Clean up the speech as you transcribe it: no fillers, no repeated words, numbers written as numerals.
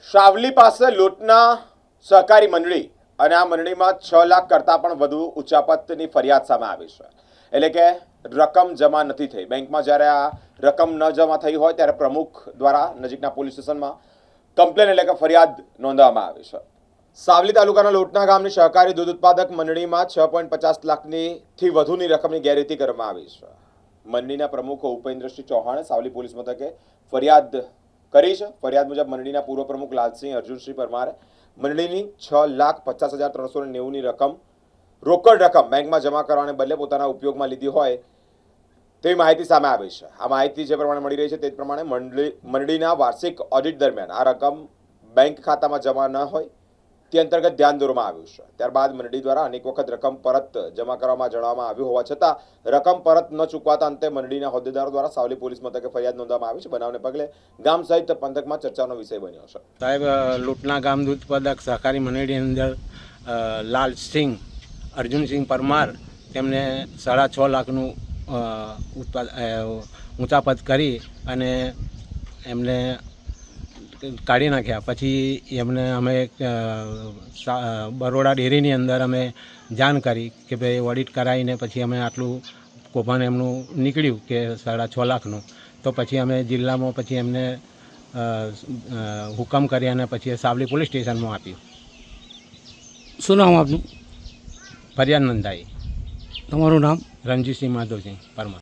સાવલી પાસે લૂંટના સહકારી મંડળી અને આ મંડળીમાં 6 લાખ કરતાં પણ વધુ ઉચાપતની ફરિયાદ સામે આવી છે. એટલે કે રકમ જમા નથી થઈ. બેંકમાં જ્યારે આ રકમ ન જમા થઈ હોય ત્યારે પ્રમુખ દ્વારા નજીકના પોલીસ સ્ટેશનમાં કમ્પ્લેન એટલે કે ફરિયાદ નોંધવામાં આવી છે. સાવલી તાલુકાના લોટના ગામની સહકારી દૂધ ઉત્પાદક મંડળીમાં 6.50 લાખથી વધુની રકમની ગેરરીતિ કરવામાં આવી છે. મંડળીના પ્રમુખ ઉપેન્દ્રસિંહ ચૌહાણે સાવલી પોલીસ મથકે ફરિયાદ કરી છે. ફરિયાદ મુજબ મંડળીના પૂર્વ પ્રમુખ લાલસિંહ અર્જુનસિંહ પરમારે મંડળીની 6,50,390ની રકમ રોકડ રકમ બેંકમાં જમા કરવાને બદલે પોતાના ઉપયોગમાં લીધી હોય તેવી માહિતી સામે આવી છે. આ માહિતી જે પ્રમાણે મળી રહી છે તે જ પ્રમાણે મંડળીના વાર્ષિક ઓડિટ દરમિયાન આ રકમ બેંક ખાતામાં જમા ન હોય તે અંતર્ગત ધ્યાન દોરવામાં આવ્યું છે. ત્યારબાદ મંડળી દ્વારા અનેક વખત રકમ પરત જમા કરવામાં જણાવવામાં આવ્યું હોવા છતાં રકમ પરત ન ચૂકવાતા અંતે મંડળીના હોદ્દેદારો દ્વારા સાવલી પોલીસ મથકે ફરિયાદ નોંધવામાં આવી છે. બનાવને પગલે ગામ સહિત પંથકમાં ચર્ચાનો વિષય બન્યો છે. સાહેબ, લૂંટના ગામ દૂધ ઉત્પાદક સહકારી મંડળીની અંદર લાલસિંહ અર્જુનસિંહ પરમાર તેમને 6.5 લાખનું ઊંચાપત કરી અને એમને કાઢી નાખ્યા. પછી એમને અમે બરોડા ડેરીની અંદર અમે જાણ કરી કે ભાઈ ઓડિટ કરાવીને પછી અમે આટલું કૌભાંડ એમનું નીકળ્યું કે 6.5 લાખનું. તો પછી અમે જિલ્લામાં પછી એમને હુકમ કરી અને પછી સાવલી પોલીસ સ્ટેશનમાં આપ્યું. શું નામ આપનું? ફરિયાદ નોંધાઈ. તમારું નામ? રણજીતસિંહ માધવસિંહ પરમાર.